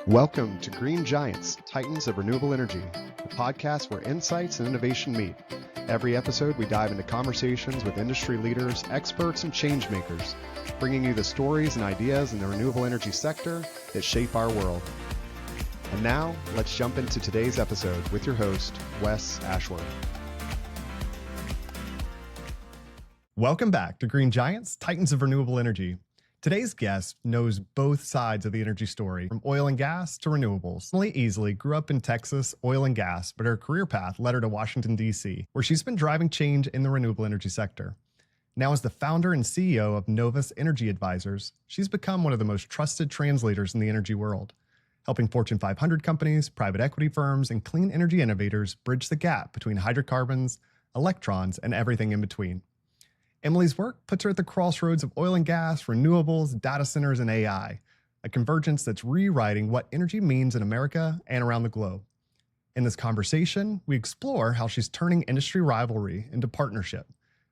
Welcome to Green Giants, Titans of Renewable Energy, the podcast where insights and innovation meet. Every episode, we dive into conversations with industry leaders, experts, and change makers, bringing you the stories and ideas in the renewable energy sector that shape our world. And now, let's jump into today's episode with your host, Wes Ashworth. Welcome back to Green Giants, Titans of Renewable Energy. Today's guest knows both sides of the energy story, from oil and gas to renewables. Emily Easley grew up in Texas, oil and gas, but her career path led her to Washington, D.C., where she's been driving change in the renewable energy sector. Now, as the founder and CEO of NOVUS Energy Advisors, she's become one of the most trusted translators in the energy world, helping Fortune 500 companies, private equity firms, and clean energy innovators bridge the gap between hydrocarbons, electrons, and everything in between. Emily's work puts her at the crossroads of oil and gas, renewables, data centers, and AI, a convergence that's rewriting what energy means in America and around the globe. In this conversation, we explore how she's turning industry rivalry into partnership,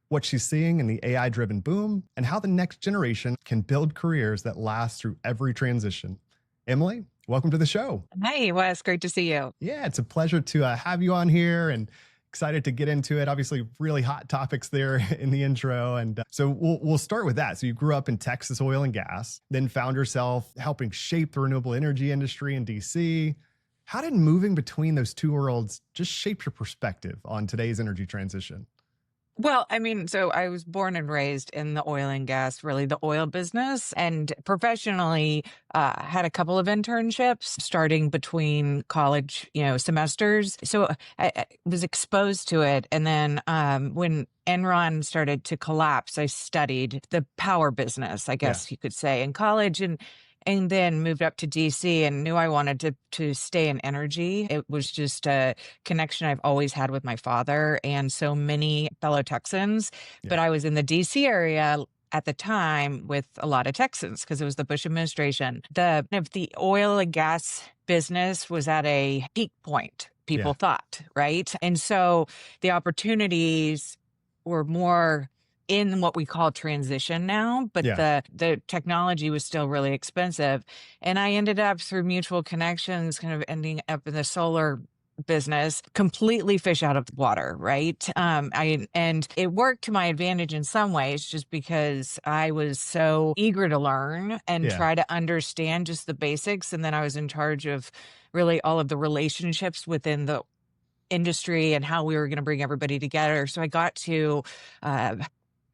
what she's seeing in the AI-driven boom, and how the next generation can build careers that last through every transition. Emily, welcome to the show. Hey, Wes, great to see you. Yeah, it's a pleasure to have you on here, and excited to get into it. Obviously, really hot topics there in the intro. And so we'll start with that. So you grew up in Texas oil and gas, then found yourself helping shape the renewable energy industry in DC. How did moving between those two worlds just shape your perspective on today's energy transition? Well, so I was born and raised in the oil and gas, really the oil business, and professionally had a couple of internships starting between college, semesters. So I was exposed to it. And then when Enron started to collapse, I studied the power business, I guess you could say, in college. And then moved up to DC and knew I wanted to stay in energy. It was just a connection I've always had with my father and so many fellow Texans. Yeah. But I was in the DC area at the time with a lot of Texans because it was the Bush administration. The oil and gas business was at a peak point, people thought, right? And so the opportunities were more in what we call transition now, but the technology was still really expensive. And I ended up through mutual connections, kind of ending up in the solar business, completely fish out of the water, right? And it worked to my advantage in some ways, just because I was so eager to learn and try to understand just the basics. And then I was in charge of really all of the relationships within the industry and how we were going to bring everybody together. So I got to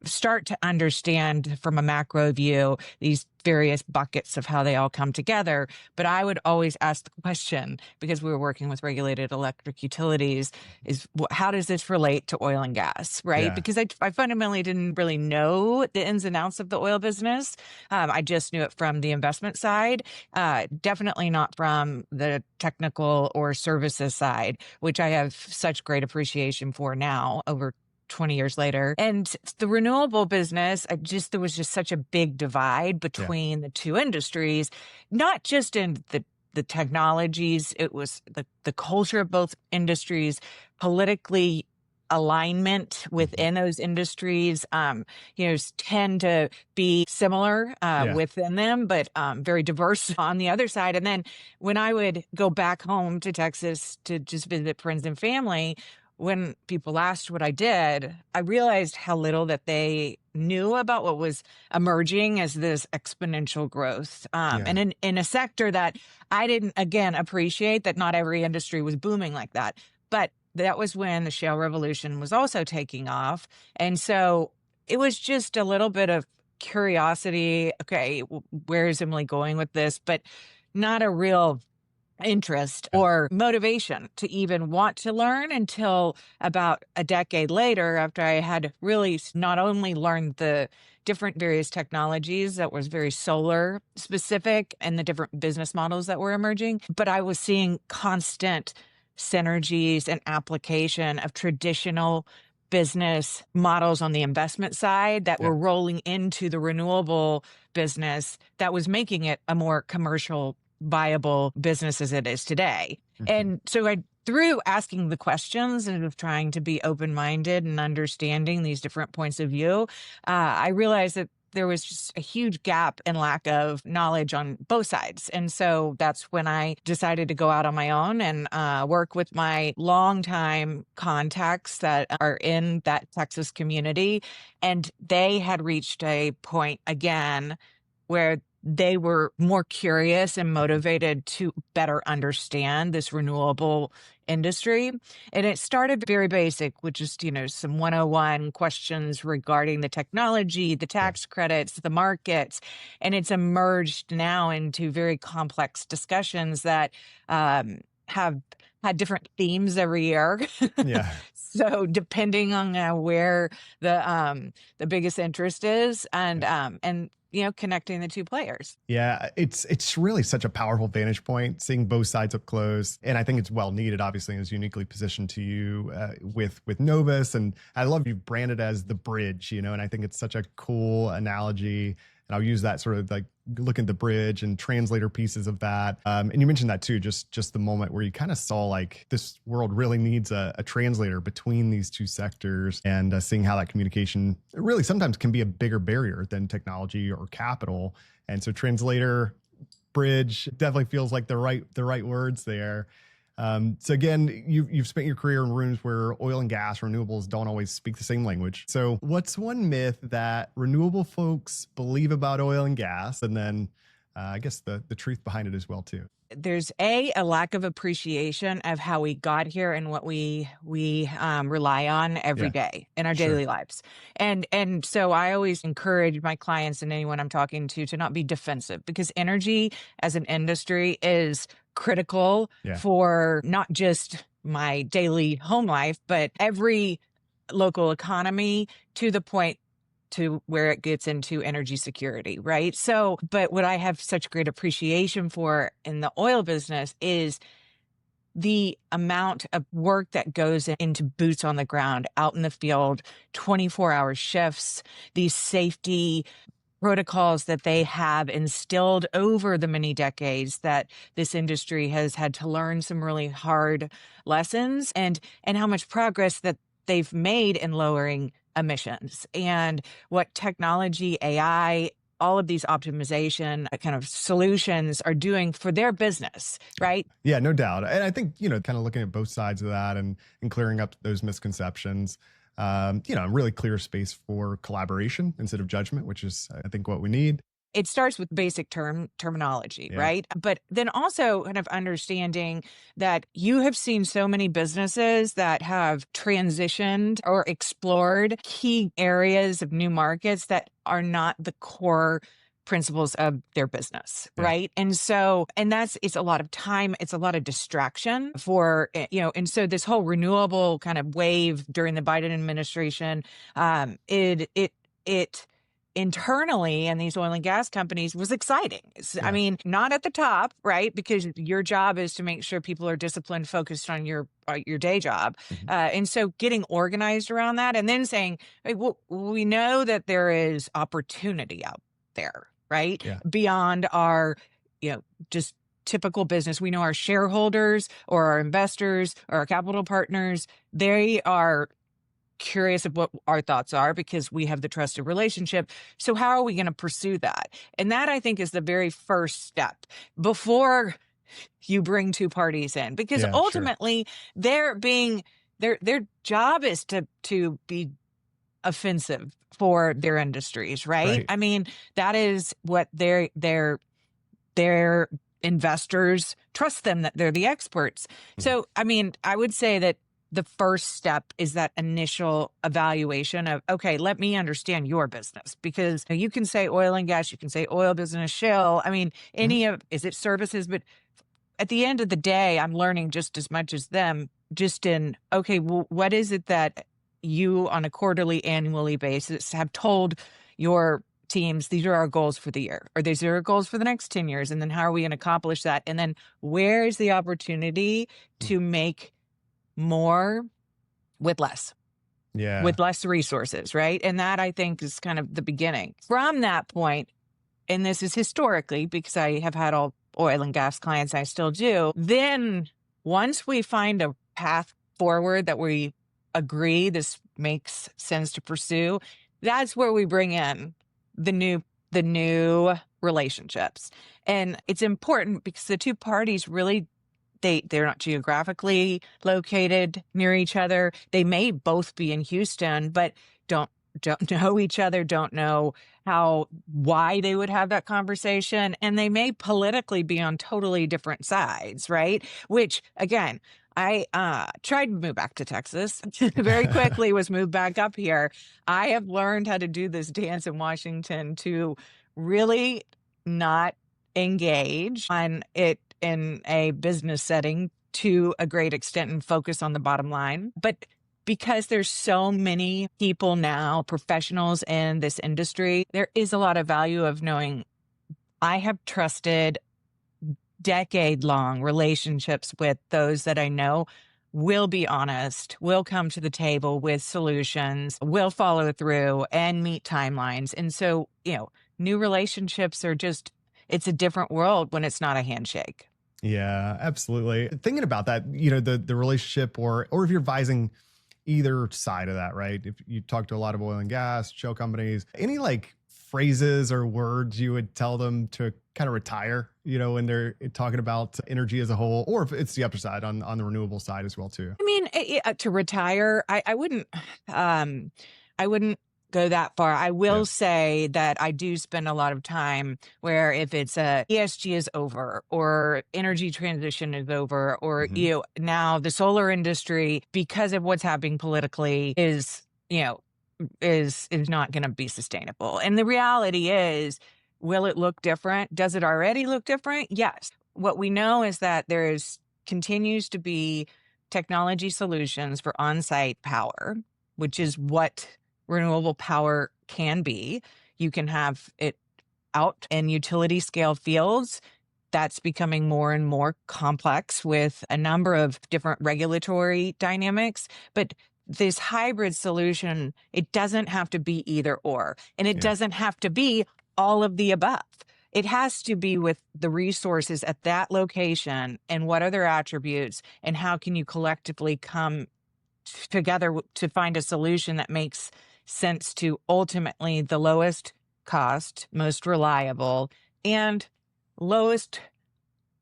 start to understand from a macro view these various buckets of how they all come together. But I would always ask the question, because we were working with regulated electric utilities, is how does this relate to oil and gas, right? Yeah. Because I fundamentally didn't really know the ins and outs of the oil business. I just knew it from the investment side, definitely not from the technical or services side, which I have such great appreciation for now over 20 years later. And the renewable business, there was just such a big divide between the two industries, not just in the technologies, it was the culture of both industries, politically alignment within those industries, tend to be similar within them, but very diverse on the other side. And then when I would go back home to Texas to just visit friends and family, when people asked what I did, I realized how little that they knew about what was emerging as this exponential growth. And in a sector that I didn't, again, appreciate, that not every industry was booming like that. But that was when the shale revolution was also taking off. And so it was just a little bit of curiosity. Okay, where is Emily going with this? But not a real interest or motivation to even want to learn until about a decade later, after I had really not only learned the different various technologies that was very solar specific and the different business models that were emerging, but I was seeing constant synergies and application of traditional business models on the investment side that were rolling into the renewable business that was making it a more commercial viable business as it is today. Mm-hmm. And so through asking the questions and of trying to be open-minded and understanding these different points of view, I realized that there was just a huge gap and lack of knowledge on both sides. And so that's when I decided to go out on my own and work with my longtime contacts that are in that Texas community. And they had reached a point again where they were more curious and motivated to better understand this renewable industry. And it started very basic, with just, some 101 questions regarding the technology, the tax credits, the markets. And it's emerged now into very complex discussions that have had different themes every year. Yeah. So depending on where the biggest interest is, and connecting the two players. Yeah, it's really such a powerful vantage point, seeing both sides up close, and I think it's well needed. Obviously, and is uniquely positioned to you with NOVUS, and I love you branded as the bridge. And I think it's such a cool analogy. And I'll use that sort of like look at the bridge and translator pieces of that. And you mentioned that too, just the moment where you kind of saw like this world really needs a translator between these two sectors, and seeing how that communication really sometimes can be a bigger barrier than technology or capital. And so translator, bridge definitely feels like the right words there. So again, you've spent your career in rooms where oil and gas, renewables don't always speak the same language. So what's one myth that renewable folks believe about oil and gas? And then I guess the truth behind it as well too. There's a lack of appreciation of how we got here and what we rely on every day in our daily lives. And so I always encourage my clients and anyone I'm talking to not be defensive, because energy as an industry is critical for not just my daily home life, but every local economy, to the point to where it gets into energy security, right? So, but what I have such great appreciation for in the oil business is the amount of work that goes into boots on the ground, out in the field, 24-hour shifts, these safety protocols that they have instilled over the many decades that this industry has had to learn some really hard lessons, and how much progress that they've made in lowering emissions, and what technology, AI, all of these optimization kind of solutions are doing for their business, right? Yeah, no doubt. And I think, kind of looking at both sides of that and clearing up those misconceptions, really clear space for collaboration instead of judgment, which is, I think, what we need. It starts with basic terminology, right? But then also kind of understanding that you have seen so many businesses that have transitioned or explored key areas of new markets that are not the core principles of their business, right? And so, it's a lot of time, it's a lot of distraction for, and so this whole renewable kind of wave during the Biden administration, it internally in these oil and gas companies was exciting. I mean, not at the top, right? Because your job is to make sure people are disciplined, focused on your day job. And so getting organized around that, and then saying, hey, well, we know that there is opportunity out there, right? Beyond our, just typical business. We know our shareholders or our investors or our capital partners, they are curious of what our thoughts are because we have the trusted relationship. So how are we going to pursue that? And that, I think, is the very first step before you bring two parties in, because ultimately their job is to be offensive for their industries, right? I mean, that is what their investors trust them, that they're the experts. So, I mean, I would say that the first step is that initial evaluation of, okay, let me understand your business, because you can say oil and gas, you can say oil business, shale. I mean, is it services? But at the end of the day, I'm learning just as much as them, just in, okay, well, what is it that you on a quarterly, annually basis have told your teams, these are our goals for the year, or these are our goals for the next 10 years. And then how are we going to accomplish that? And then where is the opportunity to make more with less, with less resources, right? And that, I think, is kind of the beginning. From that point, and this is historically because I have had all oil and gas clients, I still do, then once we find a path forward that we agree this makes sense to pursue, that's where we bring in the new relationships. And it's important because the two parties really, they're not geographically located near each other. They may both be in Houston, but don't know each other, don't know why they would have that conversation. And they may politically be on totally different sides, right? Which, again, I tried to move back to Texas very quickly, was moved back up here. I have learned how to do this dance in Washington to really not engage on it in a business setting to a great extent and focus on the bottom line. But because there's so many people now, professionals in this industry, there is a lot of value of knowing I have trusted decade-long relationships with those that I know will be honest, will come to the table with solutions, will follow through and meet timelines. And so, new relationships are just, it's a different world when it's not a handshake. Yeah, absolutely. Thinking about that, the relationship or if you're advising either side of that, right? If you talk to a lot of oil and gas, shale companies, any like phrases or words you would tell them to kind of retire, when they're talking about energy as a whole, or if it's the other side on the renewable side as well too? I mean, to retire, I wouldn't, I wouldn't go that far. I will say that I do spend a lot of time where if it's ESG is over or energy transition is over, or, now the solar industry, because of what's happening politically is not going to be sustainable. And the reality is, will it look different? Does it already look different? Yes. What we know is that continues to be technology solutions for on-site power, which is what renewable power can be. You can have it out in utility scale fields. That's becoming more and more complex with a number of different regulatory dynamics. But this hybrid solution, it doesn't have to be either or, and it doesn't have to be all of the above. It has to be with the resources at that location and what are their attributes and how can you collectively come together to find a solution that makes sense to ultimately the lowest cost, most reliable, and lowest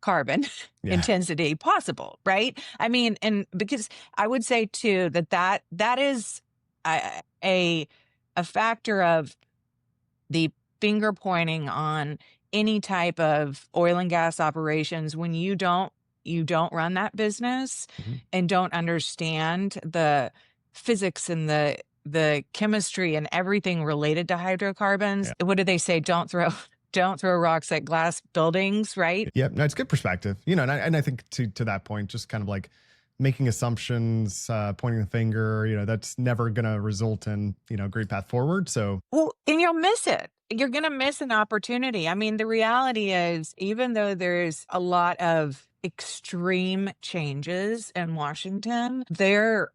carbon intensity possible, right? I mean, and because I would say too that is a factor of the finger pointing on any type of oil and gas operations when you don't run that business and don't understand the physics and the chemistry and everything related to hydrocarbons. What do they say? Don't throw rocks at glass buildings, right? Yep. No, it's good perspective. And I think to that point, just kind of like making assumptions, pointing the finger, that's never going to result in, a great path forward. So, well, and you'll miss it. You're going to miss an opportunity. I mean, the reality is, even though there's a lot of extreme changes in Washington, there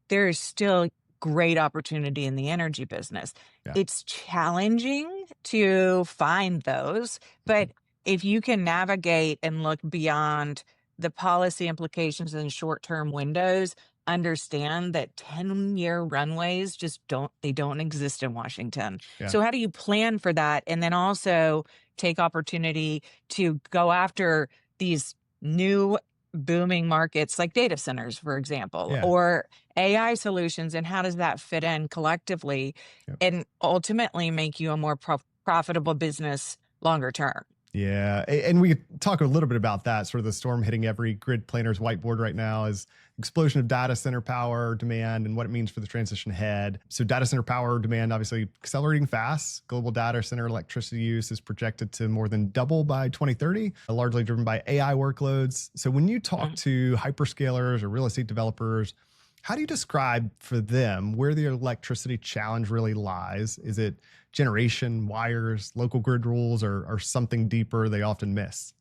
is still great opportunity in the energy business. It's challenging to find those, but if you can navigate and look beyond the policy implications and short-term windows, understand that 10-year runways just don't exist in Washington. So how do you plan for that? And then also take opportunity to go after these new booming markets like data centers, for example, or AI solutions, and how does that fit in collectively and ultimately make you a more profitable business longer term? Yeah. And we talk a little bit about that, sort of the storm hitting every grid planner's whiteboard right now is explosion of data center power demand and what it means for the transition ahead. So data center power demand obviously accelerating fast. Global data center electricity use is projected to more than double by 2030, largely driven by AI workloads. So when you talk to hyperscalers or real estate developers, how do you describe for them where the electricity challenge really lies? Is it generation, wires, local grid rules, or something deeper they often miss?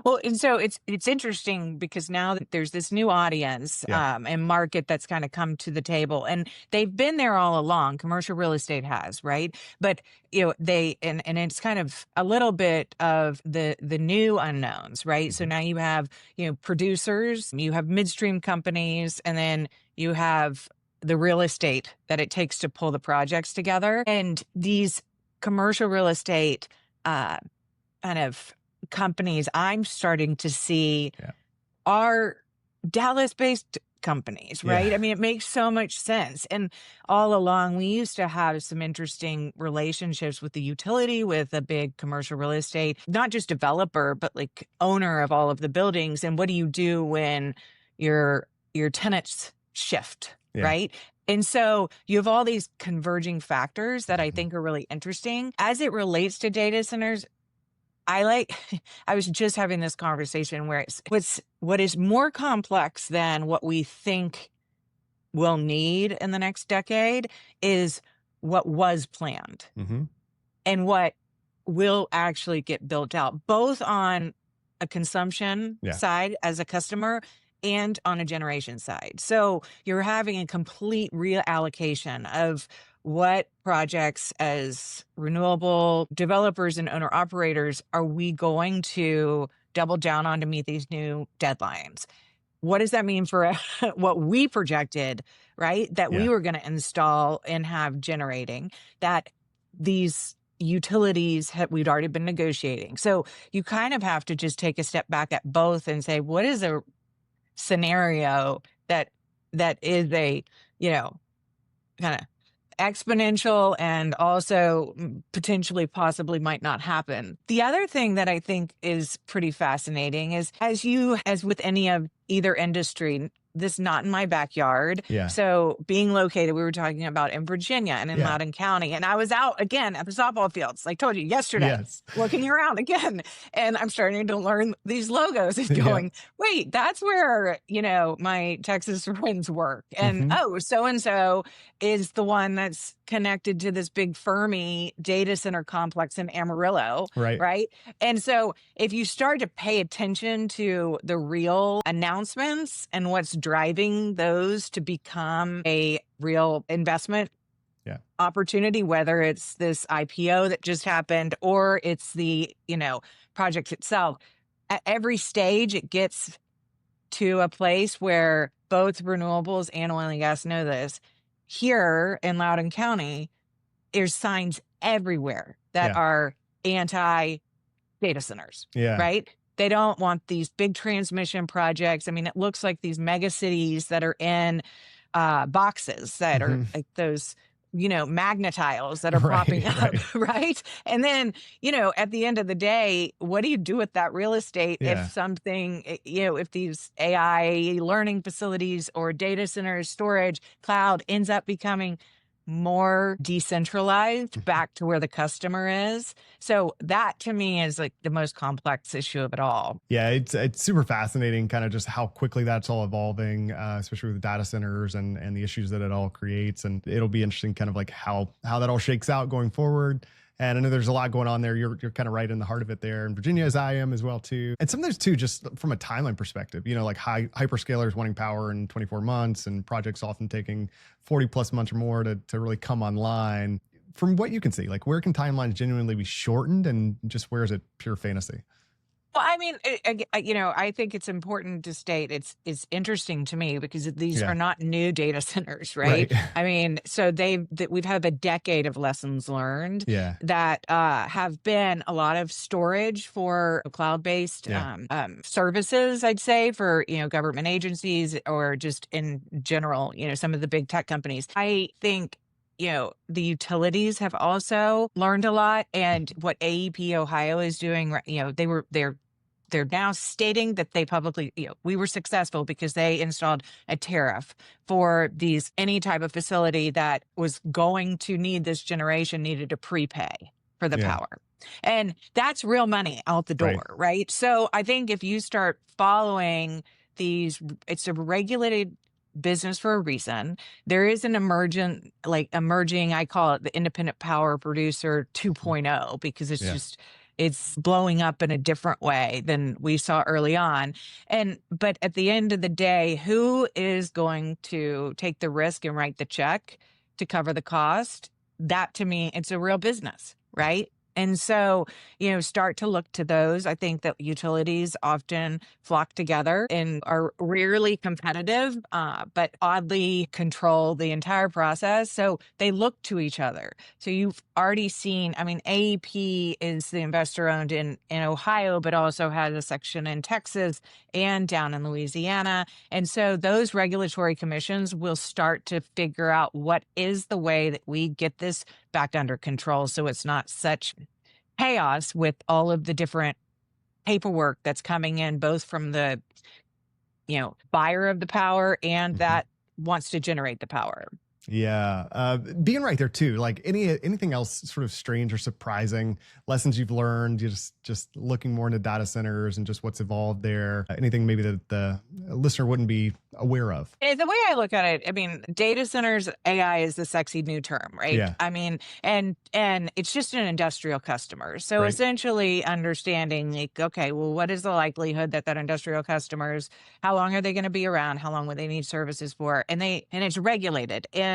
Well, and so it's interesting because now that there's this new audience and market that's kind of come to the table, and they've been there all along. Commercial real estate has, right? But they and it's kind of a little bit of the new unknowns, right? So now you have producers, you have midstream companies, and then you have the real estate that it takes to pull the projects together, and these commercial real estate kind of companies I'm starting to see are Dallas-based companies, right? Yeah. I mean, it makes so much sense. And all along, we used to have some interesting relationships with the utility, with a big commercial real estate, not just developer, but like owner of all of the buildings. And what do you do when your tenants shift, right? And so you have all these converging factors that I think are really interesting. As it relates to data centers, I was just having this conversation where what is more complex than what we think we'll need in the next decade is what was planned and what will actually get built out, both on a consumption side as a customer and on a generation side. So you're having a complete reallocation of what projects as renewable developers and owner operators are we going to double down on to meet these new deadlines? What does that mean for what we projected, right? That we were going to install and have generating, that these utilities we'd already been negotiating. So you kind of have to just take a step back at both and say, what is a scenario that is a, kind of exponential and also potentially possibly might not happen. The other thing that I think is pretty fascinating is as with any of either industry, this not in my backyard. So being located, we were talking about in Virginia and in Loudoun County. And I was out again at the softball fields, like I told you yesterday, looking around again. And I'm starting to learn these logos and going, wait, that's where, my Texas friends work. And so-and-so is the one that's connected to this big Fermi data center complex in Amarillo. Right. And so if you start to pay attention to the real announcements and what's driving those to become a real investment opportunity, whether it's this IPO that just happened or it's the, project itself, at every stage it gets to a place where both renewables and oil and gas know this. Here in Loudoun County, there's signs everywhere that are anti-data centers, right? They don't want these big transmission projects. I mean, it looks like these mega cities that are in boxes that are like those, magnetiles that are propping up, right? And then, at the end of the day, what do you do with that real estate if something, if these AI learning facilities or data centers, storage, cloud ends up becoming more decentralized back to where the customer is? So that to me is like the most complex issue of it all. Yeah, it's super fascinating kind of just how quickly that's all evolving, especially with data centers and the issues that it all creates. And it'll be interesting kind of like how that all shakes out going forward. And I know there's a lot going on there. You're kind of right in the heart of it there in Virginia, as I am as well too. And some of those too, just from a timeline perspective, like hyperscalers wanting power in 24 months and projects often taking 40 plus months or more to really come online. From what you can see, like where can timelines genuinely be shortened and just where is it pure fantasy? Well, I mean, I think it's important to state it's interesting to me because these are not new data centers, right? I mean, so we've had a decade of lessons learned that have been a lot of storage for cloud-based services, I'd say, for, government agencies or just in general, some of the big tech companies. I think the utilities have also learned a lot, and what AEP Ohio is doing, they're now stating that they publicly, we were successful because they installed a tariff for any type of facility that was going to need this generation needed to prepay for the power. And that's real money out the door, right? So I think if you start following it's a regulated business for a reason. There is an emerging, I call it the independent power producer 2.0, because it's it's blowing up in a different way than we saw early on. But at the end of the day, who is going to take the risk and write the check to cover the cost? That to me, it's a real business, right? And so, start to look to those. I think that utilities often flock together and are rarely competitive, but oddly control the entire process. So they look to each other. So you've already seen, AEP is the investor owned in Ohio, but also has a section in Texas and down in Louisiana. And so those regulatory commissions will start to figure out what is the way that we get this back under control, so it's not such chaos with all of the different paperwork that's coming in, both from the buyer of the power and that wants to generate the power. Yeah. Being right there too, like anything else sort of strange or surprising lessons you've learned, just looking more into data centers and just what's evolved there, anything maybe that the listener wouldn't be aware of? The way I look at it, data centers, AI is the sexy new term, right? Yeah. And it's just an industrial customer. So Right. essentially understanding like, okay, well, what is the likelihood that industrial customers, how long are they going to be around? How long would they need services for? And it's regulated in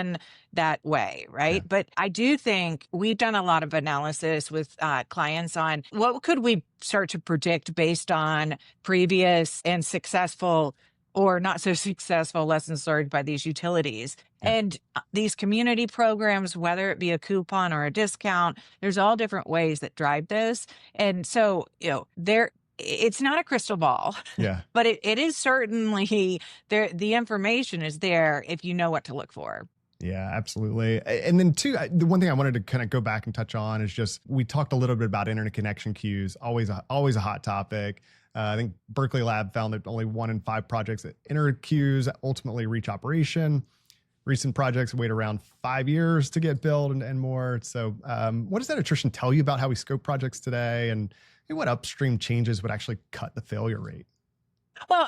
that way, right? Yeah. But I do think we've done a lot of analysis with clients on what could we start to predict based on previous and successful or not so successful lessons learned by these utilities. Yeah. And these community programs, whether it be a coupon or a discount, there's all different ways that drive this. And so, it's not a crystal ball, Yeah. but it is certainly there. The information is there if you know what to look for. Yeah, absolutely. And then too, the one thing I wanted to kind of go back and touch on is just, we talked a little bit about interconnection queues, always a hot topic. I think Berkeley Lab found that only 1 in 5 projects that enter queues ultimately reach operation. Recent projects wait around 5 years to get built and more. So what does that attrition tell you about how we scope projects today, and what upstream changes would actually cut the failure rate? Well,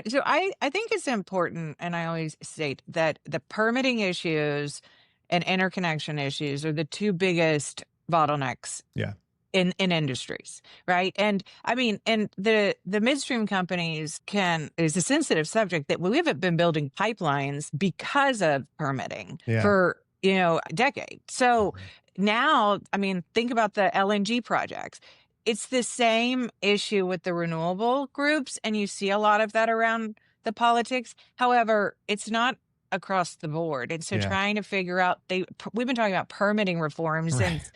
so I think it's important, and I always state that the permitting issues and interconnection issues are the 2 biggest bottlenecks. Yeah. In industries, right? And and the midstream companies is a sensitive subject that we haven't been building pipelines because of permitting for a decade. So now, think about the LNG projects. It's the same issue with the renewable groups, and you see a lot of that around the politics. However, it's not across the board. And so trying to figure out, we've been talking about permitting reforms since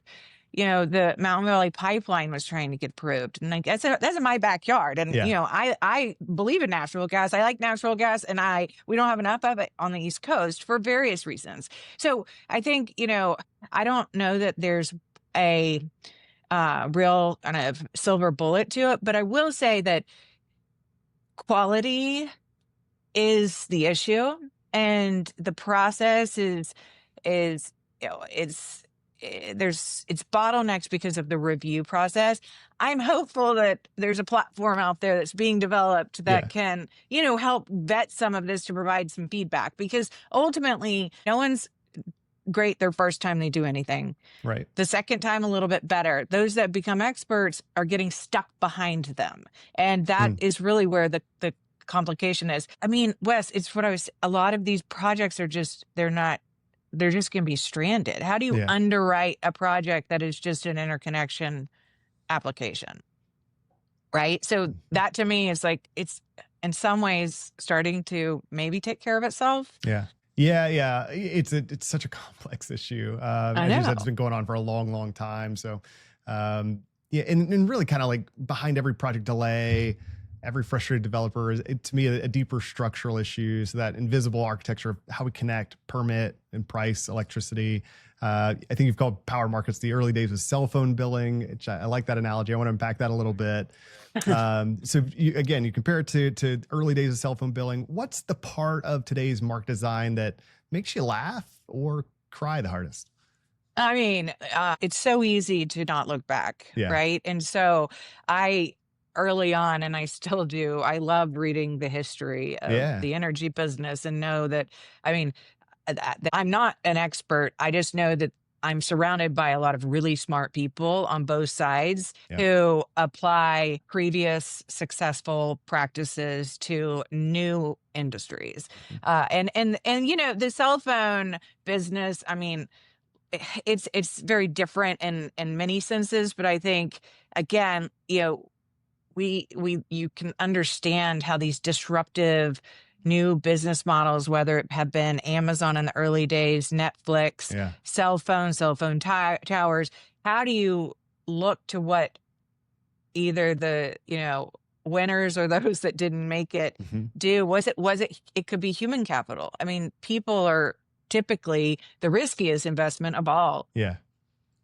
the Mountain Valley Pipeline was trying to get approved. And like, that's in my backyard. And, I believe in natural gas. I like natural gas, and we don't have enough of it on the East Coast for various reasons. So I think, I don't know that there's a real kind of silver bullet to it, but I will say that quality is the issue, and the process is it's bottlenecks because of the review process. I'm hopeful that there's a platform out there that's being developed that can, help vet some of this to provide some feedback, because ultimately no one's great their first time they do anything. Right. The second time, a little bit better. Those that become experts are getting stuck behind them. And that is really where the complication is. Wes, it's what a lot of these projects are they're just going to be stranded. How do you underwrite a project that is just an interconnection application? Right. So that to me is like, it's in some ways starting to maybe take care of itself. Yeah. Yeah. It's such a complex issue. I know. It's been going on for a long, long time. So, and really kind of like behind every project delay, every frustrated developer is, to me, a deeper structural issue. So that invisible architecture of how we connect, permit, and price electricity. I think you've called power markets the early days of cell phone billing, which I like that analogy. I want to unpack that a little bit. So you compare it to early days of cell phone billing. What's the part of today's market design that makes you laugh or cry the hardest? It's so easy to not look back, right? And so early on, and I still do, I love reading the history of the energy business and know that, I'm not an expert. I just know that I'm surrounded by a lot of really smart people on both sides who apply previous successful practices to new industries. And the cell phone business, it's very different in many senses, but I think, again, you can understand how these disruptive new business models, whether it have been Amazon in the early days, Netflix, Yeah. cell phone towers, how do you look to what either the, winners or those that didn't make it Mhm. do? It could be human capital. I mean, people are typically the riskiest investment of all. Yeah.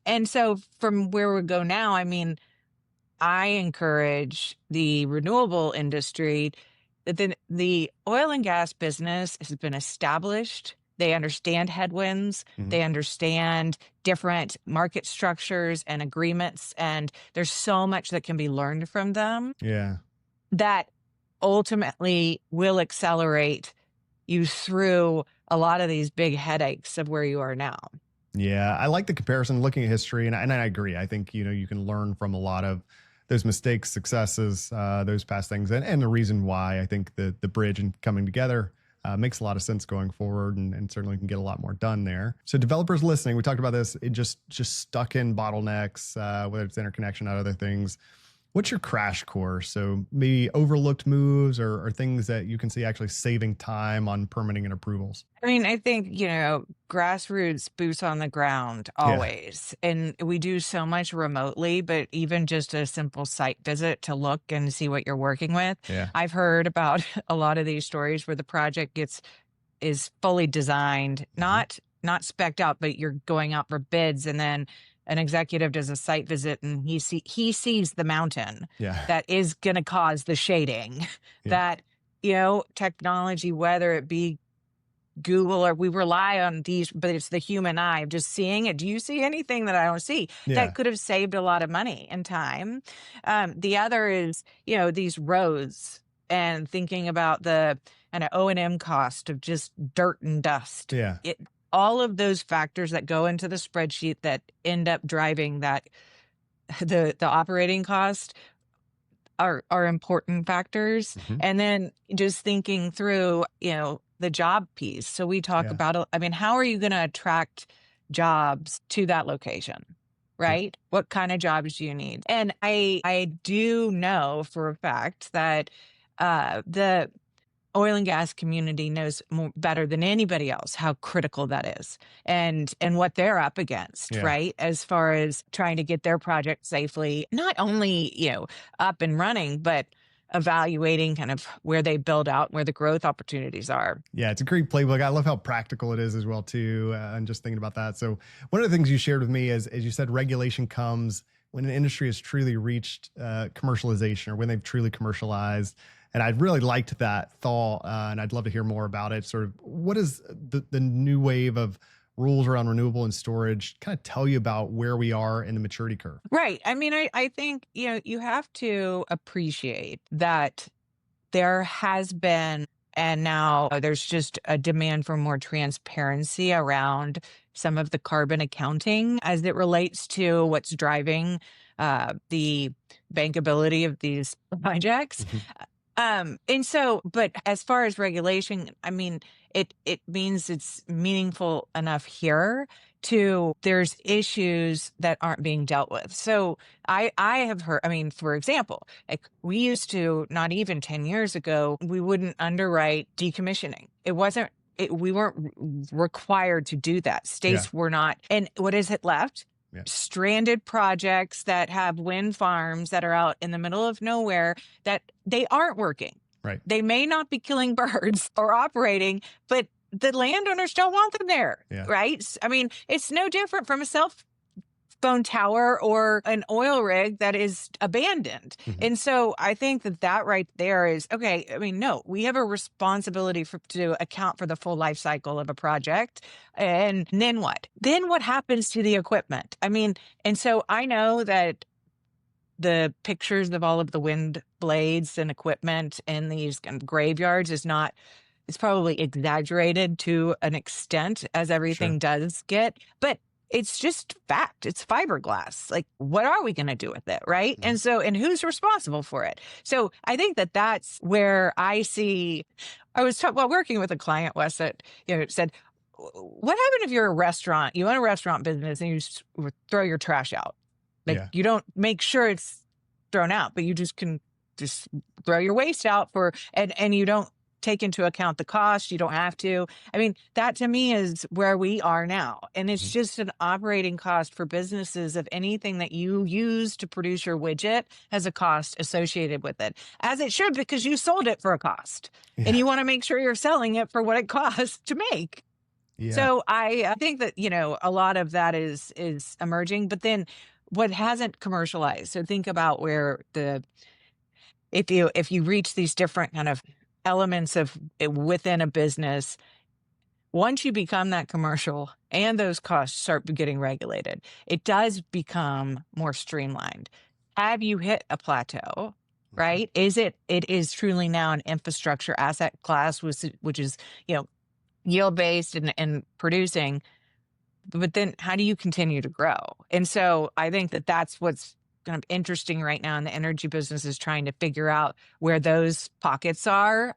And so from where we go now, I mean, I encourage the renewable industry that the oil and gas business has been established. They understand headwinds. Mhm. They understand different market structures and agreements. And there's so much that can be learned from them Yeah. that ultimately will accelerate you through a lot of these big headaches of where you are now. Yeah, I like the comparison looking at history, and I agree. I think, you can learn from a lot of those mistakes, successes, those past things, and the reason why I think the bridge and coming together makes a lot of sense going forward, and certainly can get a lot more done there. So developers listening, we talked about this, it just stuck in bottlenecks, whether it's interconnection or other things. What's your crash course? So maybe overlooked moves or things that you can see actually saving time on permitting and approvals. I mean, I think, grassroots, boots on the ground Yeah. always. And we do so much remotely, but even just a simple site visit to look and see what you're working with. Yeah. I've heard about a lot of these stories where the project is fully designed, not spec'd out, but you're going out for bids, and then an executive does a site visit and he sees the mountain Yeah. that is going to cause the shading. Yeah. That technology, whether it be Google, or we rely on these, but it's the human eye of just seeing it. Do you see anything that I don't see? Yeah. That could have saved a lot of money and time. The other is, these roads, and thinking about the kind of O&M cost of just dirt and dust. Yeah. All of those factors that go into the spreadsheet that end up driving that the operating cost are important factors. Mhm. And then just thinking through, the job piece. So we talk Yeah. about, I mean, how are you going to attract jobs to that location? Right? What kind of jobs do you need? And I do know for a fact that the oil and gas community knows better than anybody else how critical that is, and what they're up against, Yeah. right? As far as trying to get their project safely, not only, up and running, but evaluating kind of where they build out, where the growth opportunities are. Yeah, it's a great playbook. I love how practical it is as well too. And just thinking about that. So one of the things you shared with me is, as you said, regulation comes when an industry has truly reached commercialization, or when they've truly commercialized. And I'd really liked that thought, and I'd love to hear more about it. Sort of, what is the new wave of rules around renewable and storage kind of tell you about where we are in the maturity curve? Right. I mean, I think, you have to appreciate that there has been, and now there's just a demand for more transparency around some of the carbon accounting as it relates to what's driving the bankability of these projects. And so, but as far as regulation, I mean, it means it's meaningful enough here to there's issues that aren't being dealt with. So I have heard, I mean, for example, like we used to, not even 10 years ago, we wouldn't underwrite decommissioning. We weren't required to do that. States were not. And what is it left? Yeah. Stranded projects that have wind farms that are out in the middle of nowhere that they aren't working. Right. They may not be killing birds or operating, but the landowners don't want them there. Yeah. Right. I mean, it's no different from a cell phone tower or an oil rig that is abandoned. And so I think that right there is, okay, I mean, no, we have a responsibility to account for the full life cycle of a project. And then what? Then what happens to the equipment? I mean, and so I know that the pictures of all of the wind blades and equipment in these kind of graveyards it's probably exaggerated to an extent, as everything does get, but it's just fact. It's fiberglass. Like, what are we going to do with it? Right. And so, and who's responsible for it? So I think that's where I was working with a client, Wes, that, said, what happened if you're a restaurant, you own a restaurant business and you throw your trash out? Like Yeah. you don't make sure it's thrown out, but you just can just throw your waste out and you don't take into account the cost. You don't have to. I mean, that to me is where we are now. And it's just an operating cost for businesses of anything that you use to produce your widget has a cost associated with it, as it should, because you sold it for a cost and you want to make sure you're selling it for what it costs to make. Yeah. So I think that, a lot of that is emerging, but then what hasn't commercialized. So think about where if you reach these different kind of elements of within a business, once you become that commercial and those costs start getting regulated, it does become more streamlined. Have you hit a plateau, right? It is truly now an infrastructure asset class, which is, yield based and producing, but then how do you continue to grow? And so I think that that's what's kind of interesting right now in the energy business, is trying to figure out where those pockets are,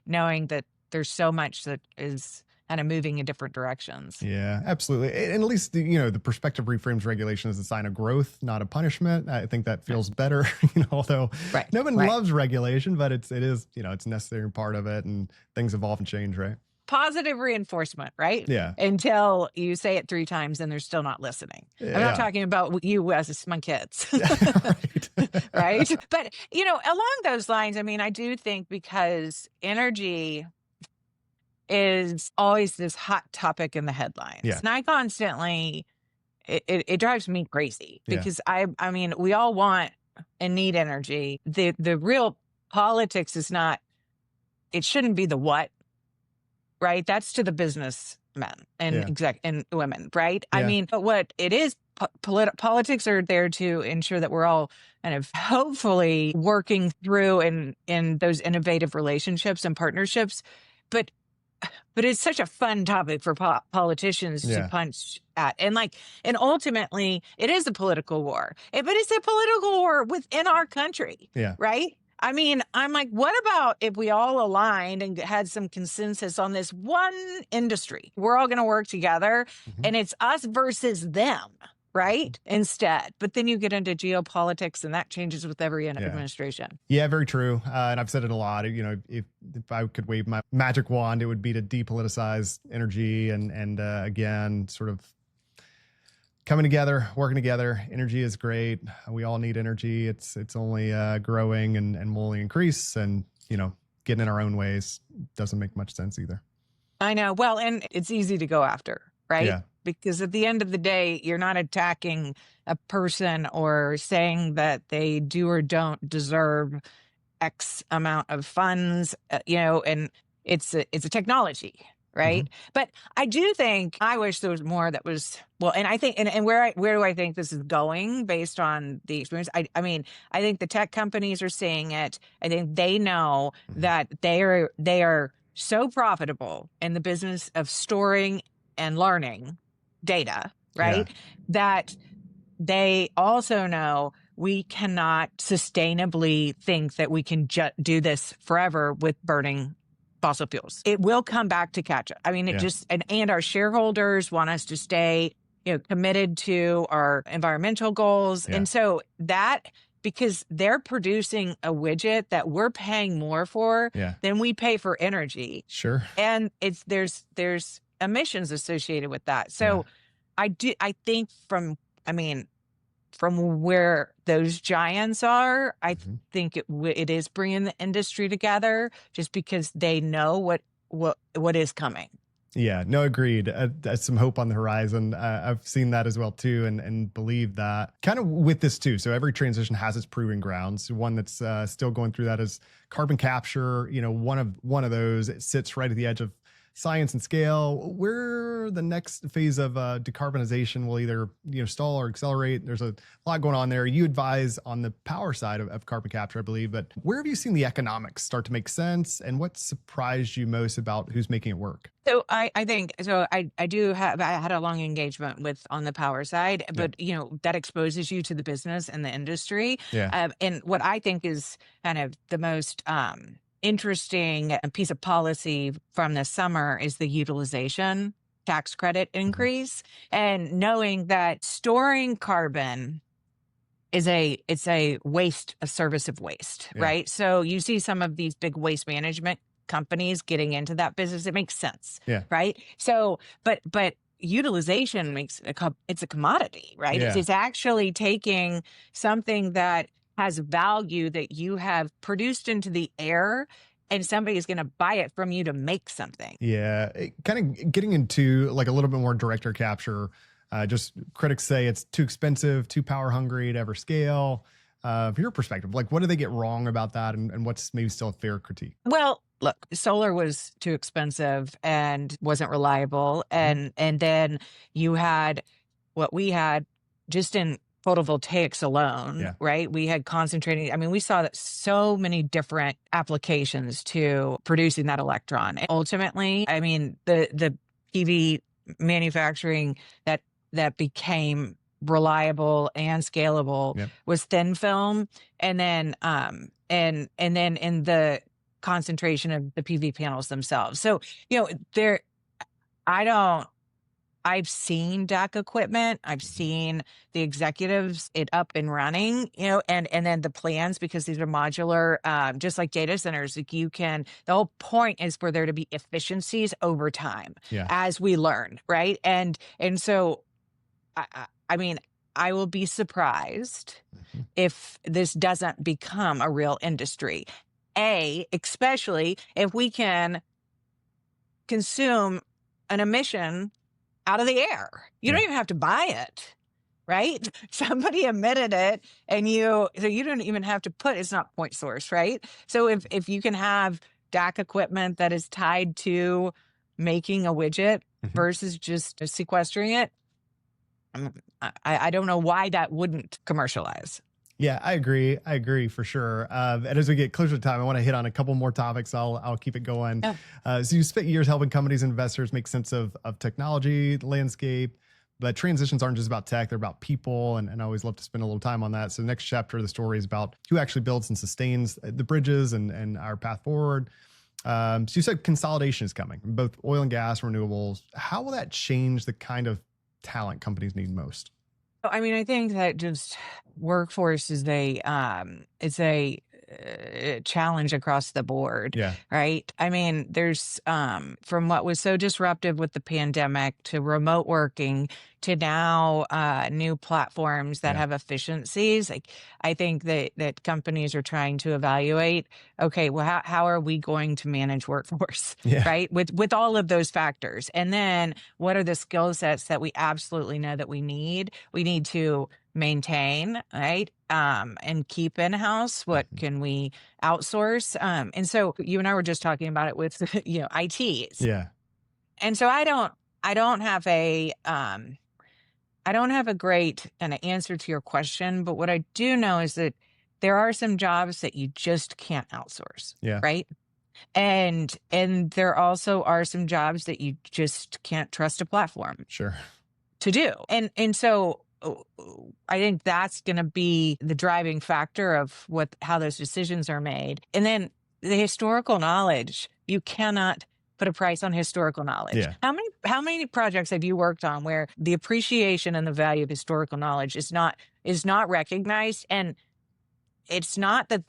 knowing that there's so much that is kind of moving in different directions. Yeah, absolutely. And at least, the perspective reframes regulation as a sign of growth, not a punishment. I think that feels better, although no one loves regulation, but it is, it's a necessary part of it, and things evolve and change, right? Positive reinforcement, right? Yeah. Until you say it 3 times and they're still not listening. Yeah. I'm not talking about you as my kids. Right. Right. But, along those lines, I mean, I do think because energy is always this hot topic in the headlines. Yeah. And I constantly, it drives me crazy because I mean, we all want and need energy. The real politics is not, it shouldn't be the what. Right? That's to the businessmen and and women, right? I mean, but what it is, politics are there to ensure that we're all kind of hopefully working through in those innovative relationships and partnerships. But it's such a fun topic for politicians to punch at. And ultimately it is a political war, but it's a political war within our country, right? I mean, I'm like, what about if we all aligned and had some consensus on this one industry? We're all going to work together and it's us versus them, right? Instead. But then you get into geopolitics and that changes with every administration. Yeah, very true. And I've said it a lot. If I could wave my magic wand, it would be to depoliticize energy and again, sort of coming together, working together. Energy is great. We all need energy. It's only growing and will only increase. And, getting in our own ways doesn't make much sense either. I know. Well, and it's easy to go after, right? Yeah. Because at the end of the day, you're not attacking a person or saying that they do or don't deserve X amount of funds, and it's a technology. Right. But I do think, I wish there was more that was, well, and I think, and where do I think this is going based on the experience? I mean, I think the tech companies are seeing it. I think they know that they are so profitable in the business of storing and learning data, right? That they also know we cannot sustainably think that we can do this forever with burning fossil fuels. It will come back to catch up. I mean, and our shareholders want us to stay, committed to our environmental goals. And so because they're producing a widget that we're paying more for than we pay for energy. Sure. And there's emissions associated with that. So I think from where those giants are, I think it is bringing the industry together just because they know what is coming. Yeah, no, agreed. There's some hope on the horizon. I've seen that as well too, and believe that kind of with this too. So every transition has its proving grounds. One that's still going through that is carbon capture. One of those, it sits right at the edge of science and scale. Where the next phase of decarbonization will either stall or accelerate. There's a lot going on there. You advise on the power side of carbon capture, I believe, but where have you seen the economics start to make sense, and what surprised you most about who's making it work? So I think so. I had a long engagement on the power side, but that exposes you to the business and the industry. And what I think is kind of the most interesting piece of policy from this summer is the utilization tax credit increase, and knowing that storing carbon it's a waste, a service of waste, Yeah. right? So you see some of these big waste management companies getting into that business. It makes sense, Yeah. right? So, but utilization it's a commodity, right? Yeah. It's actually taking something that has value that you have produced into the air, and somebody is going to buy it from you to make something. Yeah. Kind of getting into like a little bit more director capture. Just critics say it's too expensive, too power hungry to ever scale. From your perspective, like what do they get wrong about that, and what's maybe still a fair critique? Well, look, solar was too expensive and wasn't reliable. And then you had what we had just in photovoltaics alone, Yeah. right? We had concentrating. I mean, we saw that so many different applications to producing that electron. And ultimately, I mean, the PV manufacturing that became reliable and scalable Yep. was thin film, and then and then in the concentration of the PV panels themselves. So, there I don't I've seen DAC equipment. I've seen the executives it up and running, and then the plans, because these are modular, just like data centers. Like the whole point is for there to be efficiencies over time Yeah. as we learn, right? And so, I mean, I will be surprised if this doesn't become a real industry. Especially if we can consume an emission out of the air. You don't even have to buy it, right? Somebody emitted it, and so you don't even have to it's not point source, right? So if you can have DAC equipment that is tied to making a widget versus just sequestering it, I don't know why that wouldn't commercialize. Yeah, I agree. I agree for sure. And as we get closer to time, I want to hit on a couple more topics. I'll keep it going. Oh. So you spent years helping companies and investors make sense of technology, the landscape, but transitions aren't just about tech, they're about people. And I always love to spend a little time on that. So the next chapter of the story is about who actually builds and sustains the bridges and our path forward. So you said consolidation is coming, both oil and gas, renewables. How will that change the kind of talent companies need most? I mean, I think that just workforce is it's a challenge across the board, Yeah. right? I mean, there's from what was so disruptive with the pandemic to remote working to now new platforms that have efficiencies. Like, I think that companies are trying to evaluate, okay, well, how are we going to manage workforce, right? With all of those factors. And then what are the skill sets that we absolutely know that we need? We need to maintain, right? And keep in-house. What can we outsource? And so you and I were just talking about it with, ITs. Yeah. And so I don't have a great kind of answer to your question, but what I do know is that there are some jobs that you just can't outsource. Yeah. Right. And there also are some jobs that you just can't trust a platform to do. And so I think that's going to be the driving factor of how those decisions are made. And then the historical knowledge, you cannot put a price on historical knowledge. Yeah. How many projects have you worked on where the appreciation and the value of historical knowledge is not recognized? And it's not that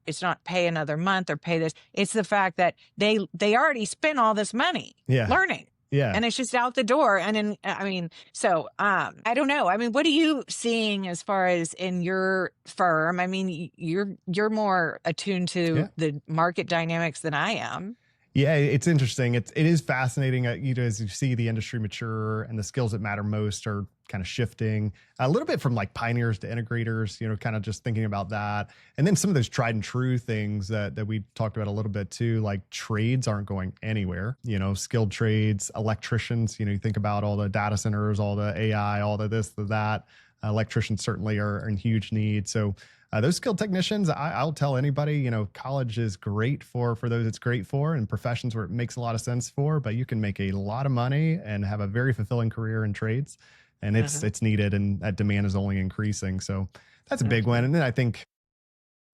it's not pay another month or pay this. It's the fact that they already spent all this money learning. Yeah. And it's just out the door. And then, I don't know. I mean, what are you seeing as far as in your firm? I mean, you're more attuned to the market dynamics than I am. Yeah, it's interesting. It is fascinating. As you see the industry mature and the skills that matter most are kind of shifting a little bit from like pioneers to integrators, kind of just thinking about that. And then some of those tried and true things that we talked about a little bit too, like trades aren't going anywhere, skilled trades, electricians, you think about all the data centers, all the AI, all the this, the that. Electricians certainly are in huge need. So those skilled technicians, I'll tell anybody, college is great for those it's great for, and professions where it makes a lot of sense for, but you can make a lot of money and have a very fulfilling career in trades, and it's needed, and that demand is only increasing. So that's a big one. And then I think,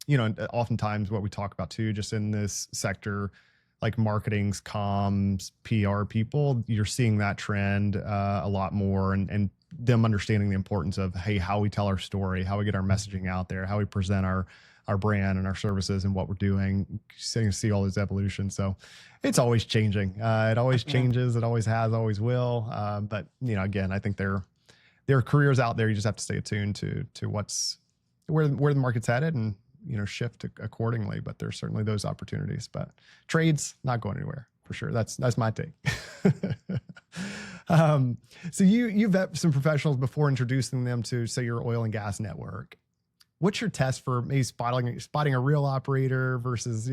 oftentimes what we talk about too, just in this sector, like marketing's comms, PR people, you're seeing that trend a lot more, and them understanding the importance of, hey, how we tell our story, how we get our messaging out there, how we present our brand and our services and what we're doing. So you see all this evolution. So it's always changing. It always changes. It always has, always will. But again, I think there are careers out there. You just have to stay attuned to what's where the market's headed, and shift accordingly. But there's certainly those opportunities. But trades not going anywhere for sure. That's my take. So you've vet some professionals before introducing them to, say, your oil and gas network. What's your test for maybe spotting a real operator versus,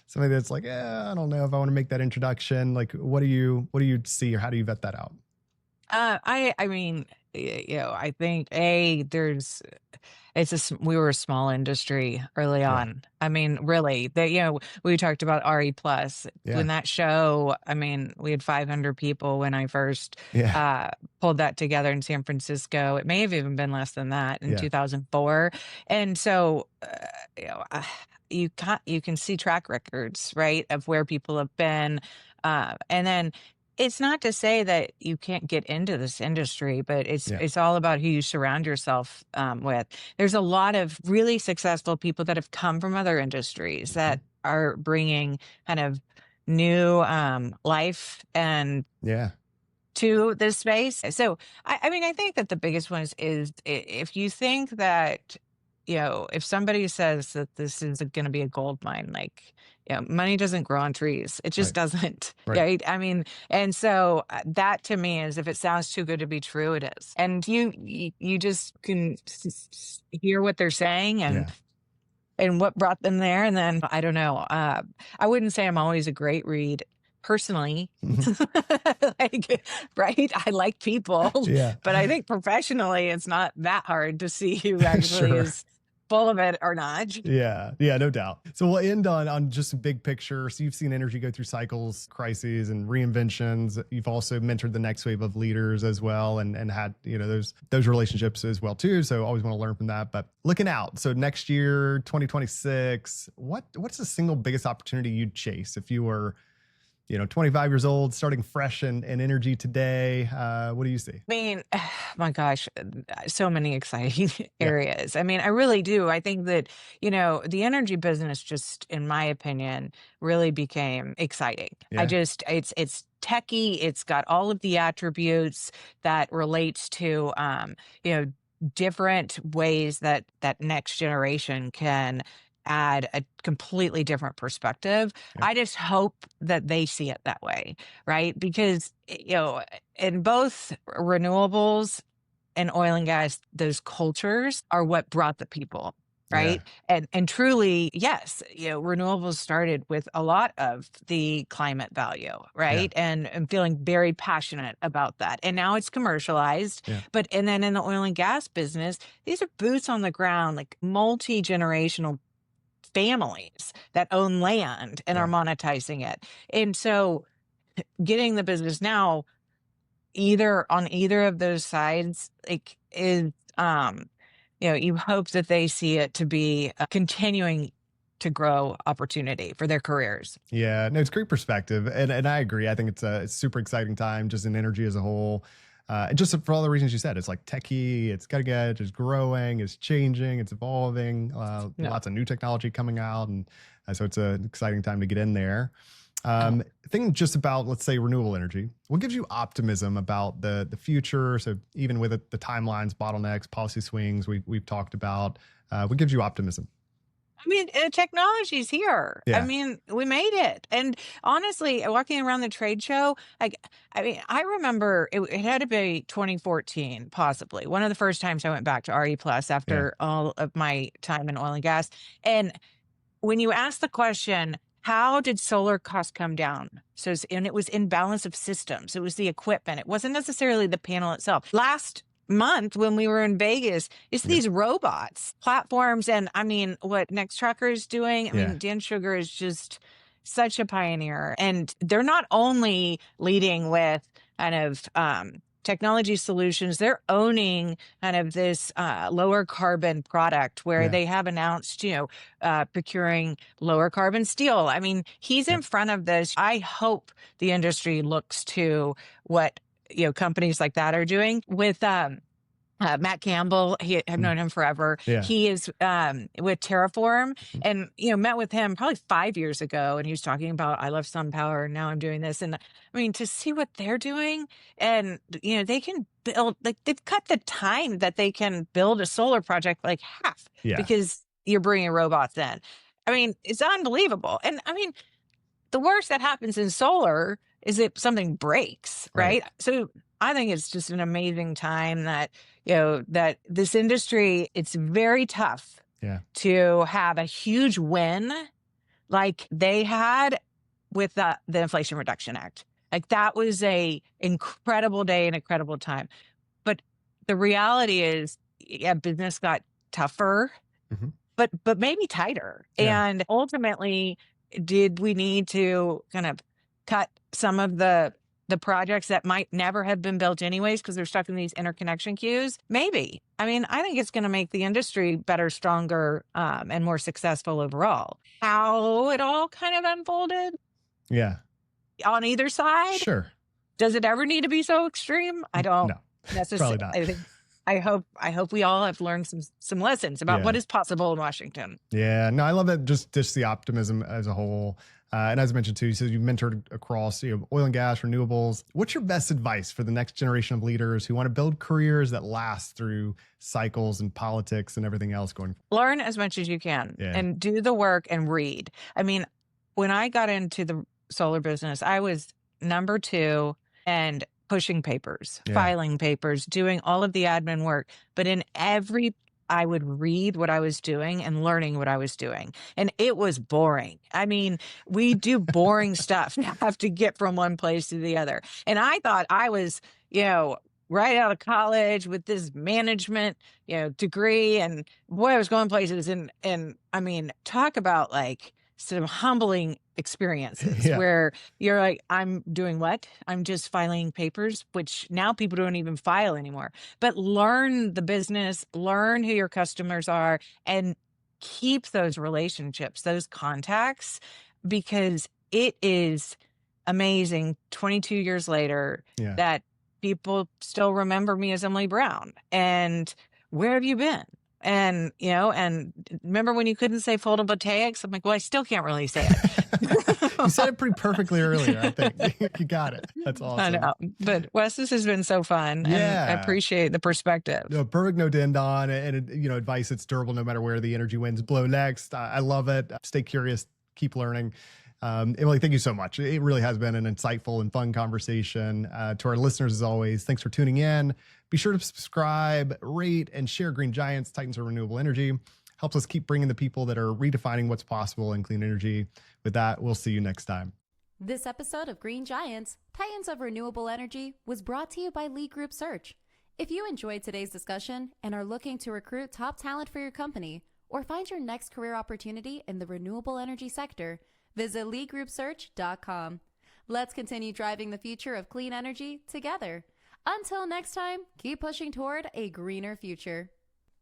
somebody that's like, I don't know if I want to make that introduction. Like, what do you see, or how do you vet that out? I mean, I think we were a small industry early on. I mean, really, we talked about RE Plus when that show. I mean, we had 500 people when I first pulled that together in San Francisco. It may have even been less than that in 2004. And so, you can see track records, right, of where people have been, and then. It's not to say that you can't get into this industry, but it's all about who you surround yourself with. There's a lot of really successful people that have come from other industries that are bringing kind of new life and to this space. So, I mean, I think that the biggest one is if you think that, if somebody says that this is going to be a gold mine, like, money doesn't grow on trees. It just doesn't. Right. I mean, and so that to me is, if it sounds too good to be true, it is. And you just can hear what they're saying and what brought them there. And then, I don't know. I wouldn't say I'm always a great read personally. Right. I like people, but I think professionally it's not that hard to see who actually is full of it or not. Yeah, no doubt. So we'll end on just a big picture. So you've seen energy go through cycles, crises, and reinventions. You've also mentored the next wave of leaders as well, and had those relationships as well too. So always want to learn from that. But looking out, so next year, 2026, what's the single biggest opportunity you'd chase if you were 25 years old, starting fresh in energy today? What do you see? I mean, my gosh, so many exciting areas. I mean, I really do. I think that, the energy business just, in my opinion, really became exciting. It's techie. It's got all of the attributes that relates to, different ways that next generation can add a completely different perspective. I just hope that they see it that way, right? Because, in both renewables and oil and gas, those cultures are what brought the people, right? And truly, yes, renewables started with a lot of the climate value, right? And feeling very passionate about that. And now it's commercialized. And then in the oil and gas business, these are boots on the ground, like multi-generational families that own land and are monetizing it. And so getting the business now on either of those sides, like, is, you hope that they see it to be a continuing to grow opportunity for their careers. Yeah, no, it's great perspective. And I agree. I think it's a super exciting time just in energy as a whole. And just for all the reasons you said, it's like techie, it's cutting edge, it's growing, it's changing, it's evolving, lots of new technology coming out. And so it's an exciting time to get in there. Thinking just about, let's say, renewable energy, what gives you optimism about the future? So even with the timelines, bottlenecks, policy swings we've talked about, what gives you optimism? I mean, technology's here. I mean, we made it. And honestly, walking around the trade show, I remember it had to be 2014, possibly. One of the first times I went back to RE Plus after all of my time in oil and gas. And when you ask the question, how did solar costs come down? And it was in balance of systems. It was the equipment. It wasn't necessarily the panel itself. Last month when we were in Vegas, it's these robots platforms. And I mean, what Nextracker is doing, I mean, Dan Sugar is just such a pioneer, and they're not only leading with kind of technology solutions, they're owning kind of this lower carbon product where they have announced, procuring lower carbon steel. I mean, he's in front of this. I hope the industry looks to what, companies like that are doing with, Matt Campbell. I've known him forever. Yeah. He is with Terraform, and met with him probably 5 years ago, and he was talking about I love SunPower, and now I'm doing this. And I mean, to see what they're doing, and they can build, like, they've cut the time that they can build a solar project like half because you're bringing robots in. I mean, it's unbelievable. And I mean, the worst that happens in solar is if something breaks, right? So I think it's just an amazing time that, that this industry, it's very tough to have a huge win like they had with the Inflation Reduction Act. Like, that was a incredible day and incredible time. But the reality is, business got tougher, but maybe tighter. And ultimately, did we need to kind of cut some of the projects that might never have been built anyways because they're stuck in these interconnection queues? Maybe. I mean, I think it's going to make the industry better, stronger, and more successful overall. How it all kind of unfolded on either side. Sure. Does it ever need to be so extreme? I don't necessarily. Probably not. I hope we all have learned some lessons about what is possible in Washington. Yeah, no, I love that. Just the optimism as a whole. And as I mentioned too, so you've mentored across oil and gas, renewables. What's your best advice for the next generation of leaders who want to build careers that last through cycles and politics and everything else going forward? Learn as much as you can and do the work and read. I mean, when I got into the solar business, I was number 2 and pushing papers, filing papers, doing all of the admin work. But I would read what I was doing and learning what I was doing. And it was boring. I mean, we do boring stuff to have to get from one place to the other. And I thought I was, right out of college with this management, degree. And boy, I was going places. And I mean, talk about like some humbling experiences where you're like, I'm doing what? I'm just filing papers, which now people don't even file anymore. But learn the business, learn who your customers are, and keep those relationships, those contacts, because it is amazing 22 years later that people still remember me as Emily Brown. And where have you been? And, and remember when you couldn't say photovoltaics? I'm like, well, I still can't really say it. You said it pretty perfectly earlier, I think. You got it. That's awesome. I know. But Wes, this has been so fun. And I appreciate the perspective. No, perfect note to end on, and advice that's durable no matter where the energy winds blow next. I love it. Stay curious, keep learning. Emily, thank you so much. It really has been an insightful and fun conversation. To our listeners, as always, thanks for tuning in. Be sure to subscribe, rate, and share Green Giants, Titans of Renewable Energy. Helps us keep bringing the people that are redefining what's possible in clean energy. With that, we'll see you next time. This episode of Green Giants, Titans of Renewable Energy was brought to you by Lee Group Search. If you enjoyed today's discussion and are looking to recruit top talent for your company or find your next career opportunity in the renewable energy sector, visit LeeGroupSearch.com. Let's continue driving the future of clean energy together. Until next time, keep pushing toward a greener future.